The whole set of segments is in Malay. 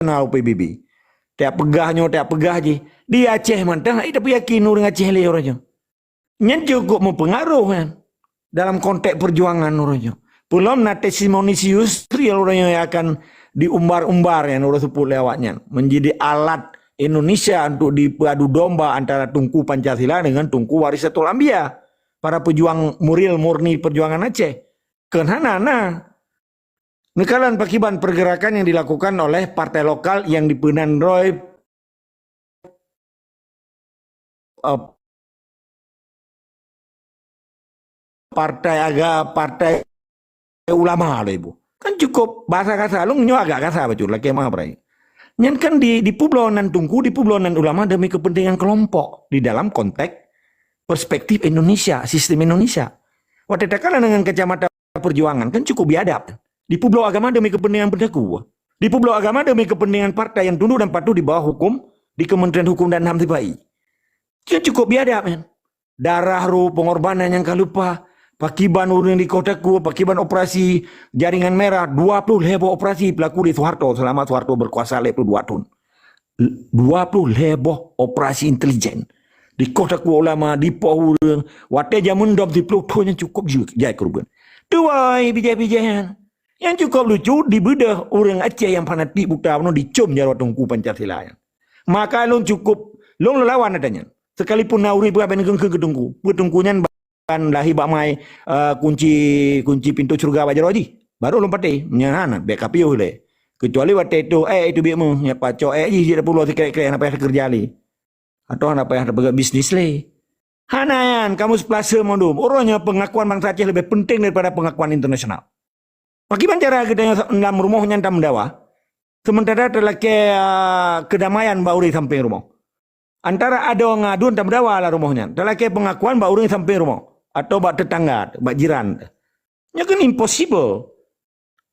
internasional PBB. Tiap pegah je. Di Aceh mantah, tapi yakin orang Aceh le orangnya. Nyen cukup mempengaruh kan dalam konteks perjuangan orangnya. Belum na testimonius real orangnya yang akan diumbar-umbar yang orang sebut lewatnya. Menjadi alat Indonesia untuk diadu domba antara Tunku Pancasila dengan Tunku Warisatul Anbiya. Para pejuang murni perjuangan Aceh. Kenapa? Nekalan pakiban pergerakan yang dilakukan oleh partai lokal yang dipenandoi partai ulama lah ibu. Kan cukup bahasa kasar, lu nyo agak kasar betul lah kemah berai. Nyan kan di Publonan Tunku, di Publonan ulama demi kepentingan kelompok di dalam konteks perspektif Indonesia, sistem Indonesia. Waktu tekalan dengan kacamata perjuangan kan cukup biadab. Di Pulau Agama demi kepentingan pendaku. Di Pulau Agama demi kepentingan partai yang tunduk dan patuh di bawah hukum di Kementerian Hukum dan HAM TPI. Dia cukup biadab men. Darah ru pengorbanan yang kau lupa. Pakiban urang di kotaku, pakiban operasi jaringan merah, 20 heboh operasi pelaku di Soeharto selama Soeharto berkuasa 2 tahun. 20 heboh operasi intelijen. Di kotaku ulama, di pohurang, wate jamun dom di Pluto yang cukup juga jaya korban. Tuai bijak-bijakan. Yang cukup lucu, di bedah orang Aceh yang fanatik buta penuh dicom jarak Tunku Pancasila. Maka long cukup, long lawan adanya. Sekalipun nauri berapa yang ke Tunku. Tungkunya kan lahi bak mai kunci pintu surga bajar wajib. Baru lompat deh, menyahan, backup yo le. Kecuali waktu itu, itu biakmu, ya paco, je dah pulau sekali-kali apa yang kerja li. Atau apa yang ada bisnis le. Hanayan, kamu seplase modum. Orangnya pengakuan bangsa Aceh lebih penting daripada pengakuan internasional. Bagaimana cara kita dalam rumahnya tak mendawa? Sementara telah ke kedamaian bauri sampai rumah. Antara ada orang ngadu tak mendawa lah rumahnya. Telah ke pengakuan bauri sampai rumah. Atau bak tetangga, bak jiran. Ini kan impossible.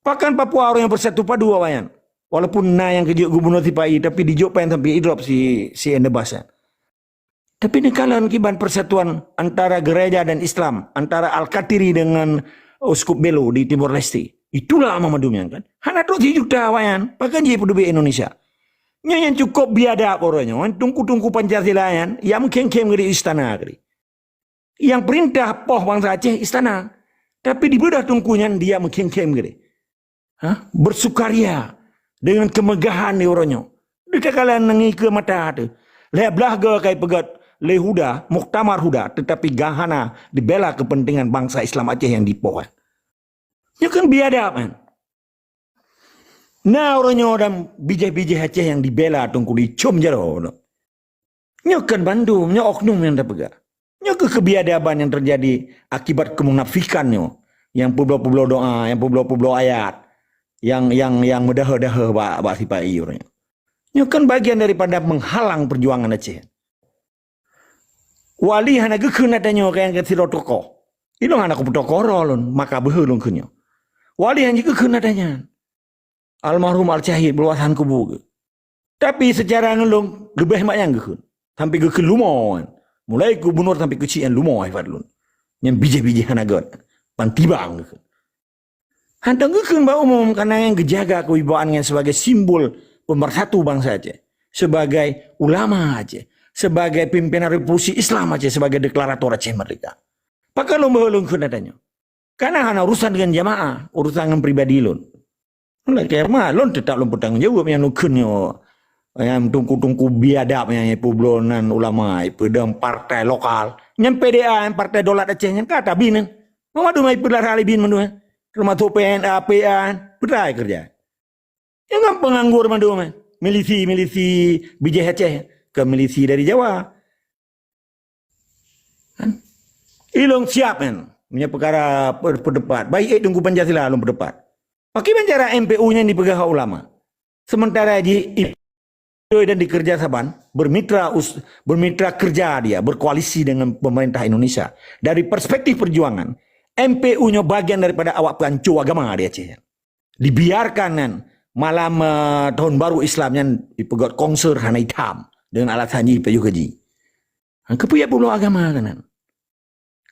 Bahkan Papua orang yang bersatu padu awayan. Walaupun yang kejuk gubernur TPI, tapi dijok pengen sampai idrop si Endebasan. Tapi ini kalian kiban persatuan antara gereja dan Islam. Antara Al-Katiri dengan Uskup Belo di Timor Leste. Itulah Muhammadumnya kan. Hana tu juta wayan. Pakai je penduduk Indonesia. Yang cukup biadab orangnya. Tungku Pancasila yang kem dari istana. Yang perintah poh bangsa Aceh istana. Tapi di bedah tungkunya dia kem dari. Bersukaria. Dengan kemegahan di orangnya. Dia kalian nengi ke mata tu. Leh belah ke kai pegat. Leh huda. Muktamar huda. Tetapi gahana dibela kepentingan bangsa Islam Aceh yang dipoh. Ya kan biadab kan. Nah orangnya orang bijak-bijak Aceh yang dibela tunggu dicom jaro. Nya kan Bandung, nya oknum yang terpegang. Nya kebiadaban yang terjadi akibat kemunafikannya. Yang pulau-pulau doa, yang pulau-pulau ayat. Yang mudah-mudah bak sipai orangnya. Nya kan bagian daripada menghalang perjuangan Aceh. Wali hana gekun adanya kayak siro tokoh. Itu hana ku tokoh rolon, maka behulung kunyo. Wali yang juga kena adanya. Almarhum Al-Syahid berwasan kubu. Tapi secara ngelong lebih banyak gekun. Sampai gekun lumon. Mulai gubernur sampai kecian lumon ifat lun. Yang bijak-bijak hanagot. Pantibang gekun. Hantang gekun ba umum karena yang gejaga kewibawaannya sebagai simbol pemersatu bangsa Aceh. Sebagai ulama Aceh. Sebagai pimpinan revolusi Islam Aceh. Sebagai deklarator Aceh Merdeka. Pakai lomba kena adanya. Karena hanya urusan dengan jamaah, urusan dengan pribadi lon. Lah kerma lon tetap lon bertanggung jawab yang lukunyo. Yang tungku biadab yang Publonan ulama, pedang partai lokal. Yang PDA, yang partai dolat Aceh yang kata binan. Mamadu mai pelar halibin mandu. Termasuk PNA, PA, berai kerja. Yang penganggur mandu mai. Milisi bijak Aceh ke milisi dari Jawa. Kan? Ilong siap kan. Punya perkara berdebat. Baik tunggu Pancasila belum berdebat. Bagaimana cara MPU-nya dipegang ulama? Sementara di dan dikerja saban bermitra kerja dia berkoalisi dengan pemerintah Indonesia. Dari perspektif perjuangan, MPU-nya bagian daripada awak pengancu agama di Aceh. Dibiarkan malam tahun baru Islamnya dipegat konser hana hitam dengan alasan ji peju keji. Kepuya pulau agama kan.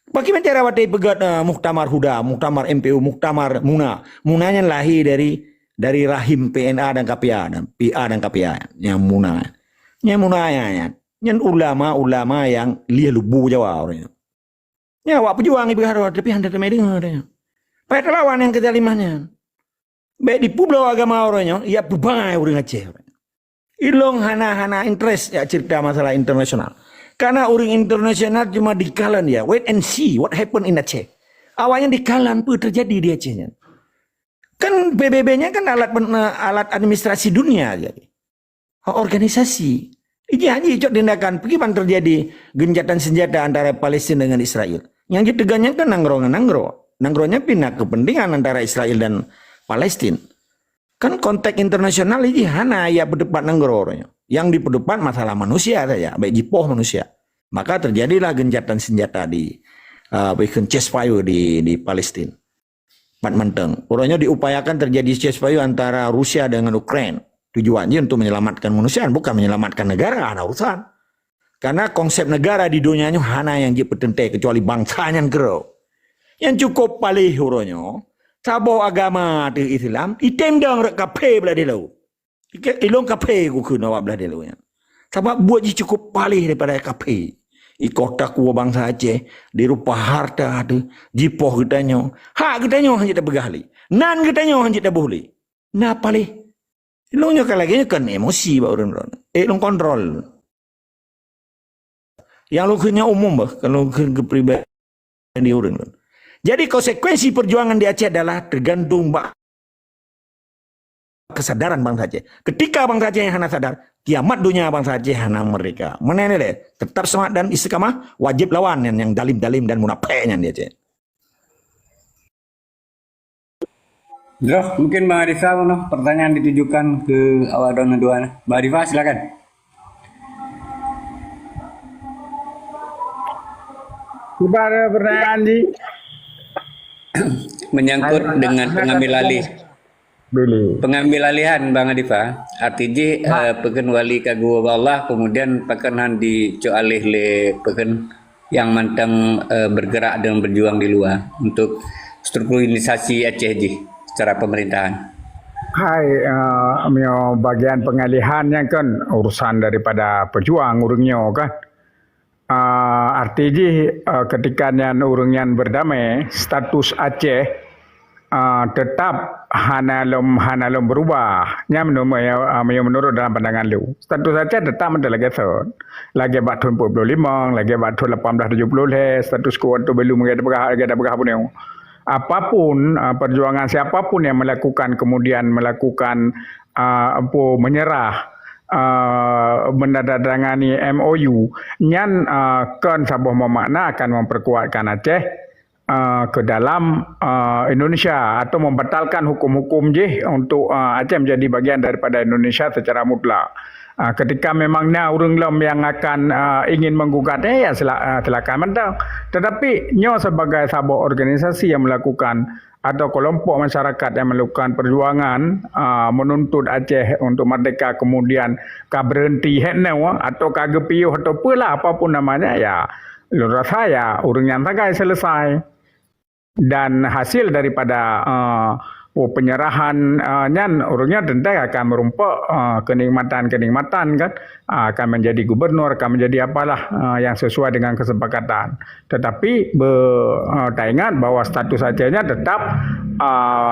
Bagaimana cara wadah pegat Muktamar Huda, Muktamar MPU, Muktamar Muna. Munanya lahir dari dari rahim PNA dan KPA dan PA dan KPA yang munah. Yang munahnya yang ulama-ulama yang lia lubu Jawa orangnya. Ya, awak pejuang ibu harus tapi anda temai dengar dia. Pai lawan yang ketelimanya. Baik di pulau agama orangnya, ia bebangai orang Aceh. Ilong hana interest ya cerita masalah internasional. Karena orang internasional cuma dikalan ya. Wait and see what happen in Aceh. Awalnya dikalan pun terjadi di Acehnya. Kan PBB-nya kan alat administrasi dunia jadi. Organisasi. Ini cok tindakan. Bagaimana terjadi genjatan senjata antara Palestina dengan Israel? Yang ditegaknya kan nanggronya pindah kepentingan antara Israel dan Palestina. Kan konteks internasional ini hana ya berdebat nanggro. Yang diperdebat masalah manusia saja, baik jipoh manusia. Maka terjadilah genjatan senjata di ceasefire di Palestina. Menteng. Orangnya diupayakan terjadi ceasefire antara Rusia dengan Ukraina. Tujuannya untuk menyelamatkan manusia, bukan menyelamatkan negara, ada urusan. Karena konsep negara di dunia ini hana yang dipertentai kecuali bangsanya yang Yang cukup palih orangnya, sabau agama di Islam, item dang rek kape belah dia lau. Ilong kape ku kena awak belah dia lau. Sebab buat je cukup palih daripada kape. I kota ku bangsa Aceh, di rupa harta ada, jipoh kitanya. Hak kitanya hanya tak bergali. Nan kitanya hanya tak boleh. Nah palih. Ilongnya kan lagi kan emosi ba orang-orang. Ilong kontrol. Yang lokenya umum bah, kalau ke pribadi orang. Jadi konsekuensi perjuangan di Aceh adalah tergantung kesadaran bangsa Aceh. Ketika bangsa Aceh yang hana sadar, kiamat dunia bangsa Aceh hana mereka. Mana deh? Tetap semangat dan istiqamah, wajib lawan yang dalim-dalim dan munafeknya di Aceh. Mungkin Bang Arifa, pertanyaan ditujukan ke awak dona dua. Bang Arifa silakan. Kepada pertanyaan di menyangkut dengan pengambil alihan Bang Adifa. Artinya pekan wali kagu Allah kemudian pekanan dico alih le pekan yang mantang bergerak dan berjuang di luar untuk strukturalisasi Aceh ji secara pemerintahan. Bagian pengalihannya kan urusan daripada pejuang urungnya kan. Artinya ketika urungan berdamai status Aceh tetap hanalom berubah menurut dalam pandangan lu status Aceh tetap ada lagi batun 45 lagi batun 1870 status quo itu belum ada berapa pun apapun perjuangan siapapun yang melakukan kemudian melakukan menyerah menandatangani MOU nyan kan sabah memakna akan memperkuatkan Aceh ke dalam Indonesia atau membatalkan hukum-hukum untuk Aceh menjadi bagian daripada Indonesia secara mutlak. Ketika memang urang lom yang akan ingin menggugatnya ya silakan mentang. Tetapi nyo sebagai sebuah organisasi yang melakukan atau kelompok masyarakat yang melakukan perjuangan menuntut Aceh untuk merdeka kemudian berhenti atau kagepiuh atau apapun namanya ya rasa ya urang tagai selesai dan hasil daripada penyerahan urungnya tentu akan merumpuk kenikmatan kan akan menjadi gubernur akan menjadi apalah yang sesuai dengan kesepakatan tetapi ingat bahwa status Acehnya tetap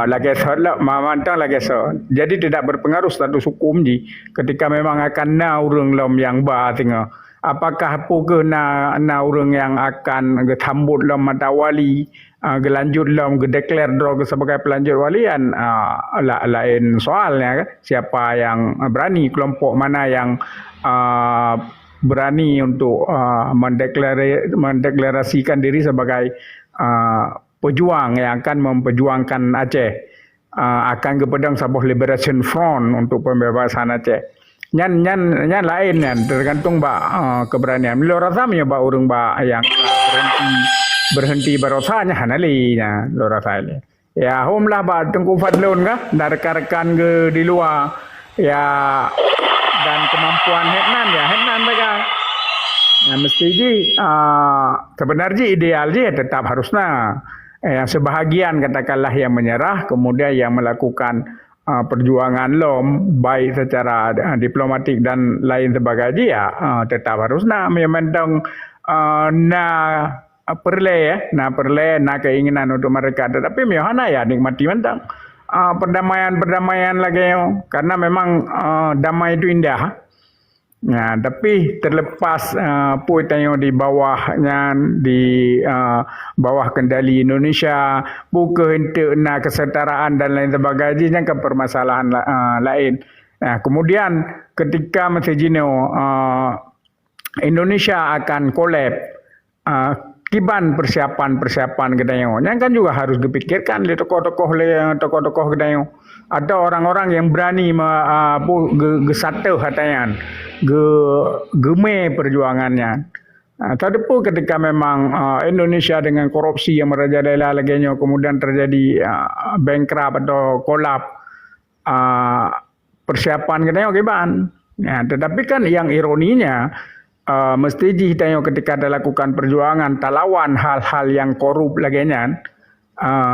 lagi memantang lagi jadi tidak berpengaruh status hukum ketika memang akan urung lom yang tinggal apakah pun urung yang akan getambut lom mata wali gelanjut lom gedeklar draw sebagai pelanjut walian lain soalnya kan siapa yang berani kelompok mana yang berani untuk mendeklarasikan diri sebagai pejuang yang akan memperjuangkan Aceh akan ke pedang sebuah Liberation Front untuk pembebasan Aceh nyan lain tergantung keberanian milo rasanya urung yang berhenti berosanya hanalinya lo rasanya ya homlah Tengku Fadlun kah dari rekan-rekan ke di luar ya dan kemampuan Hetnan mereka mesti sebenarnya ideal tetap harusnya yang sebahagian katakanlah yang menyerah kemudian yang melakukan perjuangan LOM baik secara diplomatik dan lain sebagainya ya tetap harus memandang perle keinginan untuk mereka, tetapi miohana ya nikmati mentang perdamaian lagi karena memang damai itu indah. Ya, tapi terlepas puitanya di bawahnya di bawah kendali Indonesia, bukan untuk kesetaraan dan lain sebagainya ke permasalahan lain. Nah, kemudian ketika mesejino Indonesia akan kolab, kiban persiapan kedayo, yang kan juga harus dipikirkan oleh tokoh-tokoh kedayo. Ada orang-orang yang berani gesatu hatayan, geme perjuangannya. Tadi pun ketika memang Indonesia dengan korupsi yang merajalela lagi, kemudian terjadi bankrupt atau kolap, persiapan kedayo kiban. Ya, tetapi kan yang ironinya mesti jihitayo ketika ada lakukan perjuangan talawan hal-hal yang korup laginya,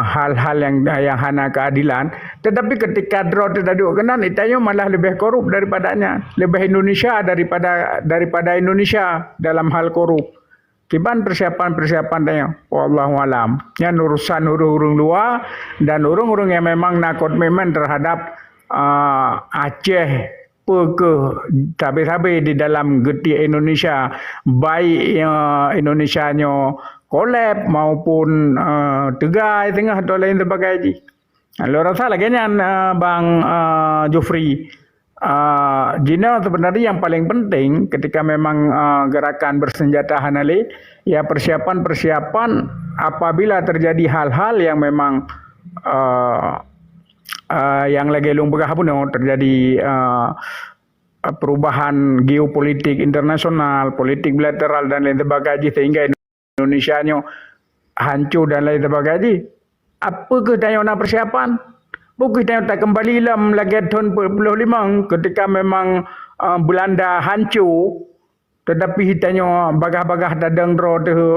hal-hal yang hana keadilan, tetapi ketika draw terjadi kenan itayo malah lebih korup daripadanya, lebih Indonesia daripada Indonesia dalam hal korup. Kiban persiapan tayo, wallahu alam. Yang urusan urung luar dan urung yang memang nakut memang terhadap Aceh ke tabe-tabe di dalam geti Indonesia, baik Indonesia nyo kolab maupun tegai tengah atau lain sebagainya. Lalu rasa lagi Bang Jufri, Jina sebenarnya yang paling penting ketika memang gerakan bersenjata hanali, ya persiapan apabila terjadi hal-hal yang memang yang lagi lumbegah pun terjadi perubahan geopolitik internasional, politik bilateral dan lain sebagainya sehingga Indonesia hancur dan lain sebagainya. Apa kita nak persiapan? Bukan kita tak kembali dalam lagi tahun 45 ketika memang Belanda hancur, tetapi kita bagah-bagah dadang dro tu,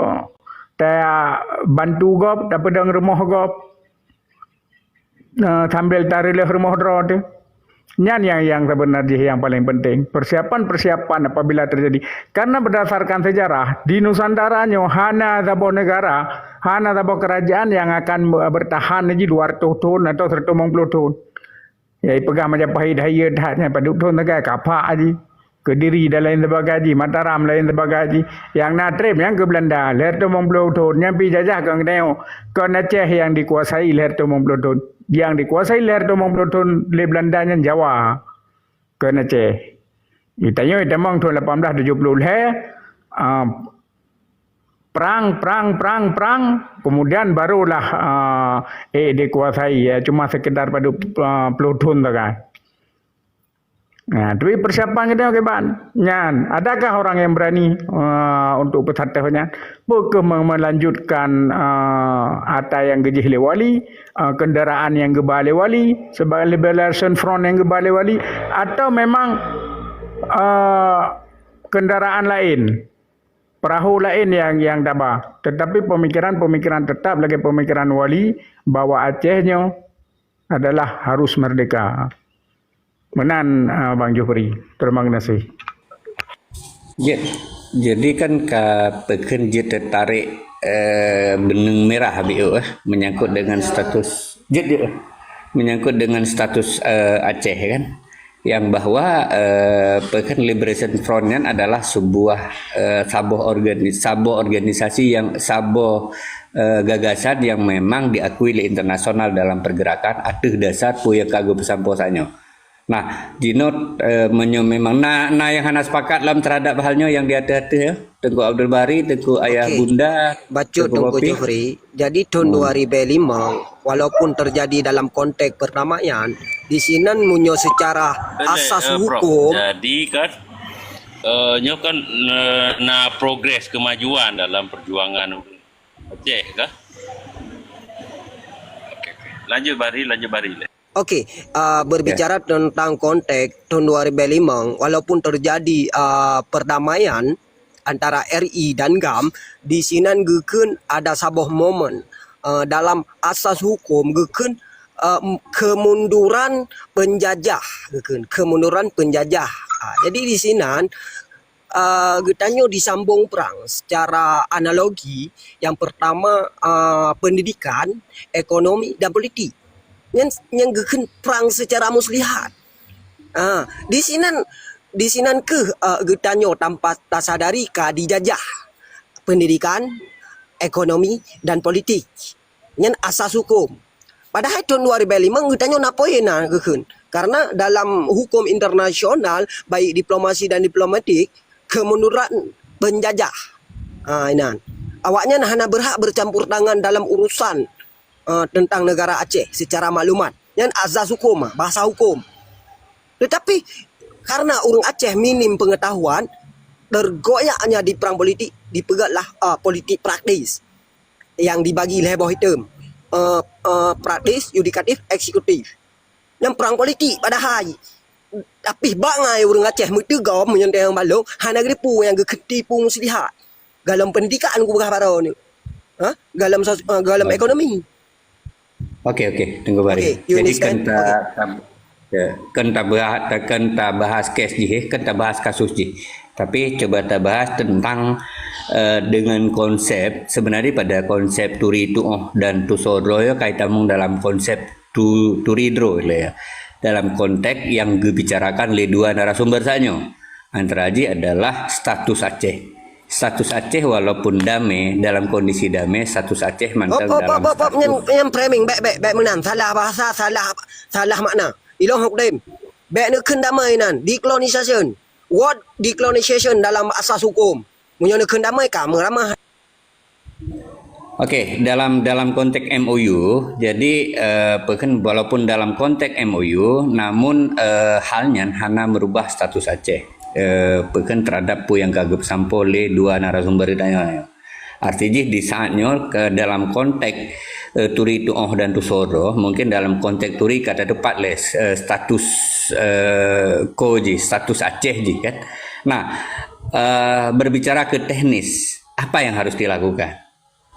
tak bantu gop, tak pedang rumah gop, sambil tarik rumah dro tu. Yang sebenarnya yang paling penting persiapan apabila terjadi, karena berdasarkan sejarah di Nusantara hana sabo negara, hana sabo kerajaan yang akan bertahan lagi 200 tahun atau 150 tahun. Ya pegang Majapahit daya dhatnya pada tahun negara kapak aja, Kediri dan lain sebagainya, Mataram lain sebagainya, yang natrem yang ke Belanda 150 tahun, yang pi jajah ke Aceh yang dikuasai 150 tahun. Yang dikuasai ler 50 tahun oleh Belanda yang Jawa ke Aceh. Itanya memang tahun 1870 perang, kemudian barulah dikuasai, ya cuma sekedar pada puluh tahun kan. Nah, tapi persiapan kita Nyan, adakah orang yang berani untuk bertatahnya? Bukan melanjutkan harta yang gejih lewali, kendaraan yang gebal lewali, sebagai liberation front yang gebal lewali, atau memang kendaraan lain, perahu lain yang dabah. Tetapi pemikiran tetap lagi pemikiran wali bahwa Acehnya adalah harus merdeka. Menan Bang Jufri, terima kasih. Jadi kan pekerja tertarik benang merah menyangkut dengan status Aceh kan, yang bahwa Pekan Liberation Front adalah sebuah gagasan yang memang diakui oleh internasional dalam pergerakan atas dasar puya kagum pesamposannya. Nah, Jino memang yang hana sepakat dalam terhadap halnya yang di atas ya, Tengku Abdul Bari, Tengku Ayah Bunda, Bacut Tengku Jufri. Jadi tahun 2005 walaupun terjadi dalam konteks perdamaian, di sini munyo secara asas hukum. Jadi kan nyo kan progres kemajuan dalam perjuangan Aceh kah? Okey. Lanjut Bari. Okey, berbicara tentang konteks tahun 2005, walaupun terjadi perdamaian antara RI dan GAM, di sini geken ada sebuah momen dalam asas hukum geken kemunduran penjajah, kemunduran penjajah. Jadi di sini getanyo disambung perang secara analogi. Yang pertama pendidikan, ekonomi dan politik. Yang geken perang secara muslihat. Di sini ke getanyo tanpa tasadari ka dijajah pendidikan, ekonomi dan politik. Yang asas hukum. Padahal tahun 2005 getanyo napoina geken. Karena dalam hukum internasional baik diplomasi dan diplomatik kemunduran penjajah. Inan. Awaknya hanya berhak bercampur tangan dalam urusan tentang negara Aceh secara maklumat. Yang azas hukum, bahasa hukum. Tetapi karena orang Aceh minim pengetahuan, tergoyaknya di perang politik, dipegatlah politik praktis yang dibagi leboh hitam. Praktis, yudikatif, eksekutif. Yang perang politik padahal. Tapi bangai orang Aceh mentegam menyentai yang balong hana gripu yang ketipu muslihat. Dalam pendidikan ku berapa ni. Dalam ekonomi. Okey, tunggu bari. Okay, Jadi kenta bahas kes je, kenta bahas kasus je. Tapi coba kita bahas tentang dengan konsep sebenarnya pada konsep turi tuoh dan tusodro ya kaitan dalam konsep turidro ya. Dalam konteks yang dibicarakan oleh dua narasumber saja. Antara lain adalah status Aceh. Status Aceh walaupun damai, dalam kondisi damai, status Aceh mantap dalam status. Yang framing baik menan. Salah bahasa, salah makna. Ilang hukum. Baik nak damai nan. Decolonisation. What decolonisation dalam asas hukum? Punya nak damai ka meramah. Okey, dalam konteks MOU, jadi walaupun dalam konteks MOU, namun halnya hanya merubah status Aceh. Terhadap yang kagap sampai oleh dua narasumber ditanya. Artinya di saatnya dalam konteks turi tuoh dan tusoro, mungkin dalam konteks turi kata tepat les status koji, status Aceh ji kan. Nah, berbicara ke teknis, apa yang harus dilakukan?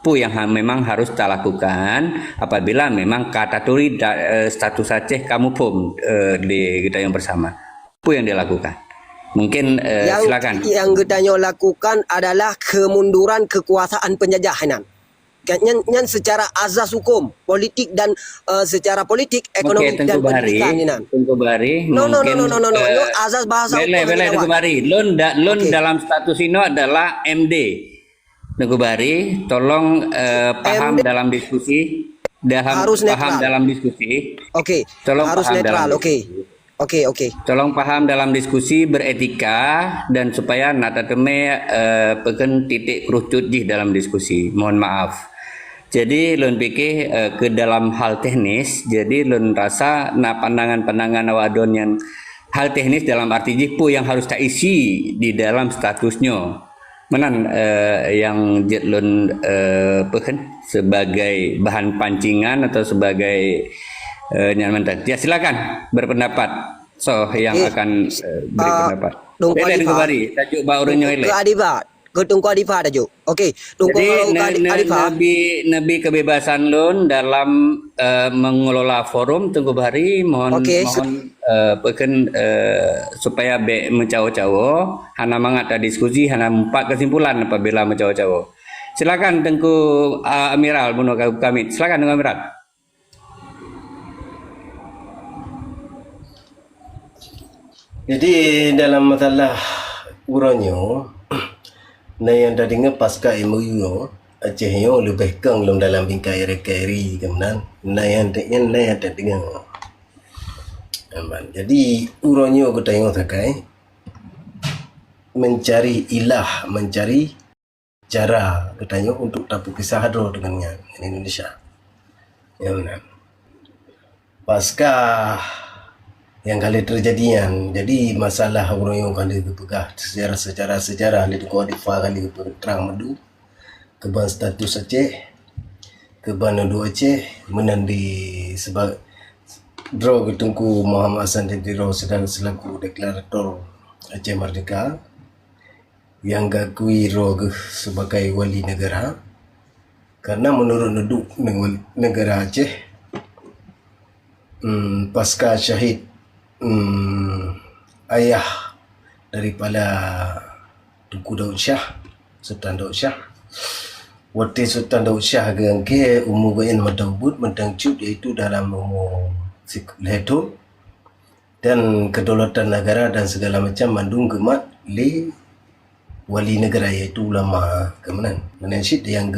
Yang memang harus kita lakukan apabila memang kata turi status Aceh kamu pun di kita yang bersama. Apa yang dilakukan? Mungkin silakan. Yang getanyo lakukan adalah kemunduran kekuasaan penjajahan. Yang secara azas hukum, politik dan secara politik, ekonomi dan pendidikan. Tunggu bari. No. Azas bahasa hukum. Tunggu bari. Lon dalam status ini adalah MD. Tunggu bari, tolong paham dalam diskusi. Harus paham netral. Dalam diskusi. Okey. Tolong harus paham netral. Okey. Tolong paham dalam diskusi, beretika dan supaya nata teme peken titik kerucut di dalam diskusi. Mohon maaf. Jadi lon pikir ke dalam hal teknis, jadi lon rasa pandangan-pandangan awadon yang hal teknis dalam arti jipu yang harus tak isi di dalam statusnya. Menan yang jetlun sebagai bahan pancingan atau sebagai nyaman. Ya silakan berpendapat. So yang akan beri pendapat. Tunggu bari, tajuk baurunyo ile. Tunggu adipat tajuk. Okey, tunggu adipat. Nabi kebebasan lun dalam mengelola forum tunggu bari mohon supaya mencawo-cawo hana mangata diskusi hana empat kesimpulan apabila mencawo-cawo. Silakan Tengku Amiral Buno kami. Silakan Tengku Amiral. Jadi dalam masalah uranyo na yang tadi pasca MOU Aceh yo lebih kang dalam bingkai rekeri kemudian na yang tadi aman. Jadi uranyo kita tengok sakai mencari ilah, mencari cara katanya untuk tak berpisah dengan Indonesia. Ya benar. Pasca yang kali terjadian, jadi masalah orang yang kali berpegah sejarah di Kuadifah kali terang madu keban status Aceh, keban Nadu Aceh menandi sebagai draw Tengku Muhammad Hassan Diro sedang selaku deklarator Aceh Merdeka yang gakui roh sebagai wali negara karena menurut Nadu negara Aceh pasca syahid ayah daripada Tunku Daud Shah, Sultan Daud Shah. Waktu Sultan Daud Shah ke umur bayan madawbud mendangcut iaitu dalam umur lehetun dan kedaulatan negara dan segala macam mandung gemat le wali negara iaitu ulama kemenan menansyid yang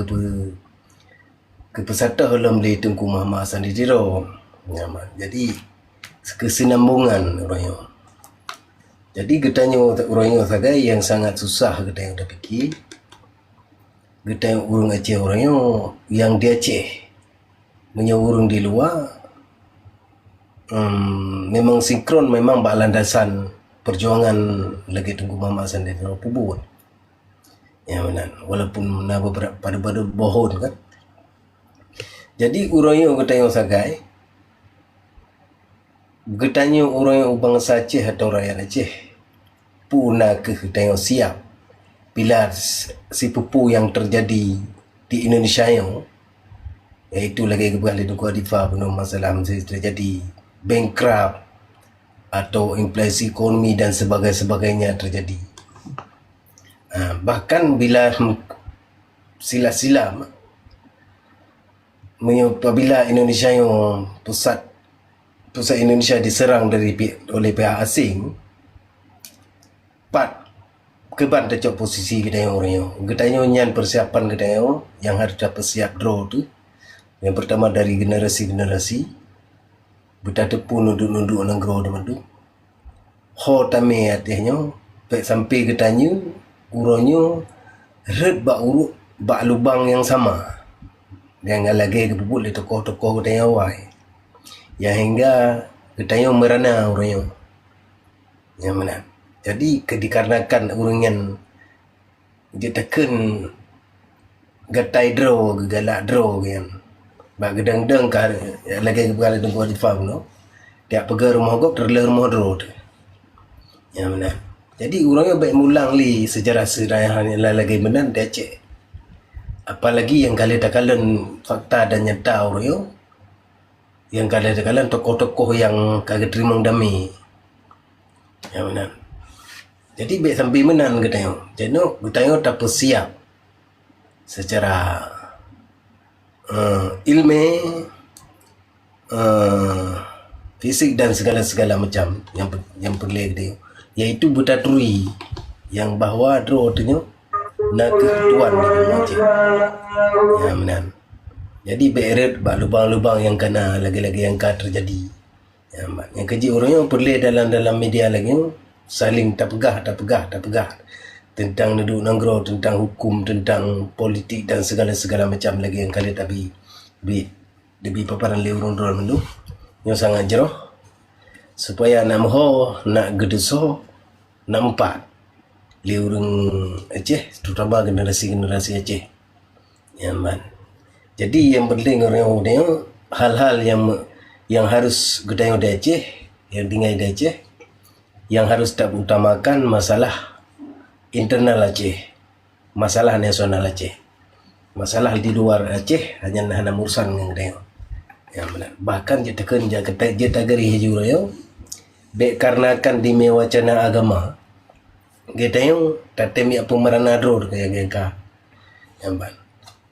kepesata dalam le Tunku Muhammad Hassan Didiro. Jadi kesinambungan orangnya. Jadi getanya orangnya sagai yang sangat susah getanya dah fikir. Getanya urung Aceh orangnya yang di Aceh menyurung di luar memang sinkron, memang bak landasan perjuangan lagi Tunku Muhammad Hassan Didiro pubut. Ya benar, walaupun pada bohon kan. Jadi orangnya getanya sagai getanya orang yang bangsa Aceh atau rakyat Aceh puna ke getanya siap bila si pupu yang terjadi di Indonesia yang iaitu lagi kebalik Tunku Adifah penuh masalah terjadi bankrupt atau inflasi ekonomi dan sebagainya terjadi. Bahkan bila sila-sila apabila Indonesia yang pusat Indonesia diserang oleh pihak asing, keban tercok posisi gedanya orang gedanya nyan persiapan gedanya yang harus dapat siap draw tu. Yang pertama dari generasi bertatepun nunduk nang grow teman tu. Ho tame artinya baik sampai gedanya uronyo red bak lubang yang sama. Yang lagi kebubut le tokoh-tokoh gedanya wai. Yang hingga gedanya merana orangnya. Yang mana? Jadi dikarenakan uringan dia tekan gatai draw, galak draw kan. Bak gedang-dang ka lagi kebalik Tunku Adifah no. Dia pergi rumah gop terle rumah draw tu. Yang mana? Jadi orangnya baik mulang li sejarah yang lagi benar dia cek. Apalagi yang kali takalan fakta dan nyata orangnya. Yang kali takalan tokoh-tokoh yang kagak terima damai. Yang benar. Jadi baik sampai menang katanya. Jadi katanya tak siap secara ilmu, fisik dan segala macam yang perlu dia. Iaitu betaturi yang bahawa draw tu nak ketuan di Aceh. Ya benar. Jadi beret bak lubang-lubang yang kena lagi-lagi yang terjadi. Yang kerja orangnya perlu dalam media lagi saling tak pegah tentang duduk nanggro, tentang hukum, tentang politik dan segala macam lagi yang kali tapi lebih paparan le urang-urang mendu yang sangat jeroh supaya nak gedeso nampak le urang Aceh terutama generasi Aceh ya man. Jadi yang penting orang hal-hal yang harus gedaya di Aceh, yang tinggal di Aceh, yang harus tak utamakan masalah internal Aceh, masalah nasional Aceh, masalah di luar Aceh hanya urusan yang gedaya. Ya benar. Bahkan dia tekan dia tagari hijau yo, karenakan di mewacana agama, gedaya tatemi pemerana dror kayak gengka. Ya benar.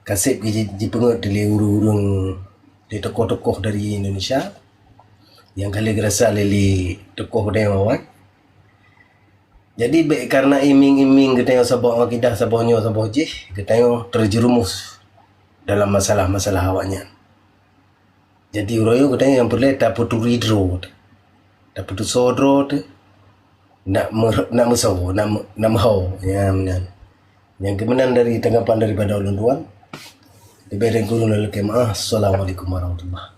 Kasih di pengut di urung di tokoh-tokoh dari Indonesia yang kali gerasa lili tokoh dewan. Jadi karena iming-iming kita sabah akidah sabahnya sabah jih kita terjerumus dalam masalah-masalah awaknya. Jadi uroyo kita yang perlu tak putu ridro, tak putu sodro, nak mesau, nak mau yang kemudian dari tanggapan daripada ulun tuan. Diberi guru lelaki maaf. Assalamualaikum warahmatullahi.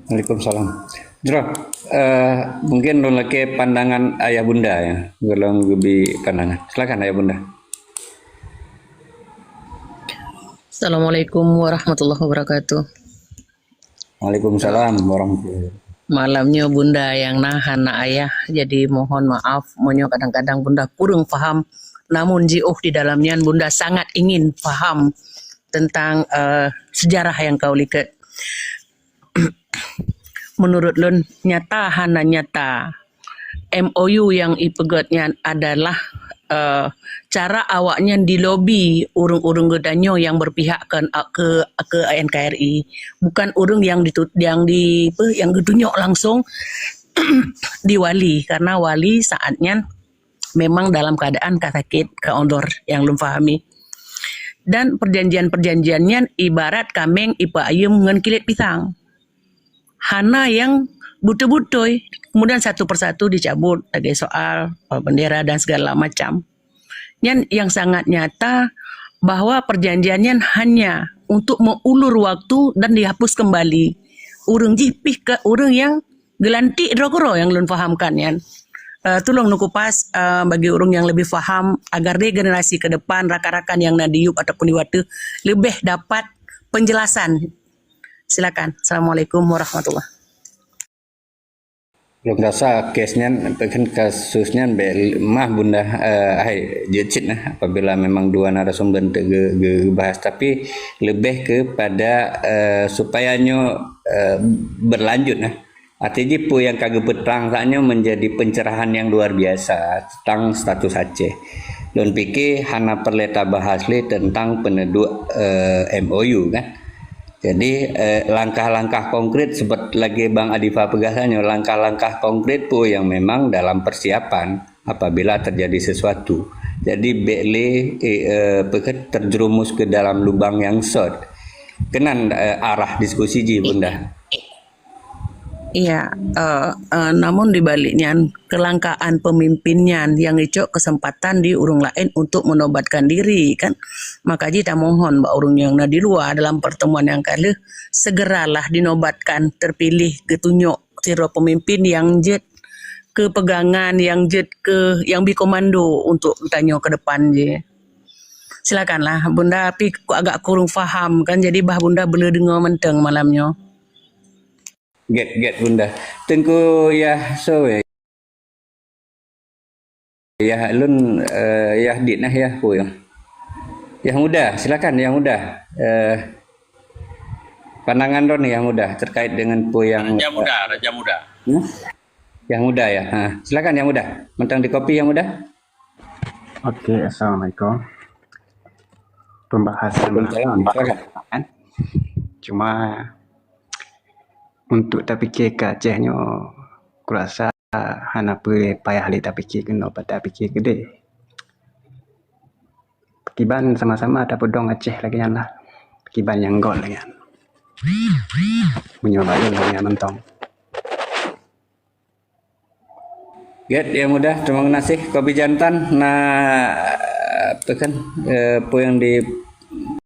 Waalaikumsalam. Jero, mungkin lelaki pandangan ayah bunda ya, kalau lebih pandangan. Silakan ayah bunda. Assalamualaikum warahmatullahi wabarakatuh. Waalaikumsalam warahmatullahi wabarakatuh. Malamnya bunda yang nahan nak ayah, jadi mohon maaf. Monyo kadang-kadang bunda kurang faham, namun jiuh di dalamnya bunda sangat ingin faham tentang sejarah yang kau lihat. menurut lun nyata hana nyata. MOU yang ipegatnya adalah cara awaknya dilobi urung-urung gedanyo yang berpihak ke NKRI, bukan urung yang yang gedunyok langsung di wali, karena wali saatnya memang dalam keadaan sakit keondor yang belum fahami. Dan perjanjian-perjanjiannya ibarat kameng ipa ayam ngan kilit pisang. Hana yang butuh-butuh, kemudian satu persatu dicabut sebagai soal bendera dan segala macam. Yang sangat nyata bahwa perjanjiannya hanya untuk mengulur waktu dan dihapus kembali. Urung jipih ke urung yang gelantik drogoro yang lun fahamkan yan. Tolong nukupas bagi urung yang lebih faham agar dia generasi ke depan rakan-rakan yang nadiup ataupun diwatu lebih dapat penjelasan. Silakan. Assalamualaikum warahmatullahi. Belum rasa kesnya, bahkan kasusnya mah bunda jecit nah apabila memang dua narasumber bahas, tapi lebih kepada supayanya berlanjut nah. Artinya pu yang kagak berperang saatnya menjadi pencerahan yang luar biasa tentang status Aceh. Don pikir hana perleta bahas tentang penduduk MOU kan. Jadi langkah-langkah konkret seperti lagi Bang Adifa pegasannya, langkah-langkah konkret pun yang memang dalam persiapan apabila terjadi sesuatu. Jadi bele terjerumus ke dalam lubang yang short. Kenan arah diskusi ji bunda. Iya, namun dibaliknya kelangkaan pemimpinnya yang icok kesempatan di urung lain untuk menobatkan diri kan. Maka kita mohon mbak urung yang di luar dalam pertemuan yang kali segeralah dinobatkan terpilih ketunjuk siro pemimpin yang jet kepegangan yang jet ke yang bikomando untuk tanya ke depan je. Silakanlah bunda, tapi agak kurang faham kan, jadi bah bunda boleh dengar menteng malamnya. Get bunda. Tengku ya so ya lun ya dit nah ya pu yang muda, silakan yang muda. Pandangan Ron yang muda terkait dengan pu yang Raja muda. Yang muda ya. Silakan yang muda. Mentang di kopi yang muda. Oke, assalamualaikum. Pembahasan Silakan. cuma untuk tak fikir ke Acehnya, aku rasa hana payah li tak fikir kena tak fikir gede. Pekiban sama-sama ada pedong Aceh lagi yang lah. Pekiban yang gol lagi yang. Menyoba lagi yang mentong. Get yang muda, terima kasih kopi jantan. Nah, apa kan, yang di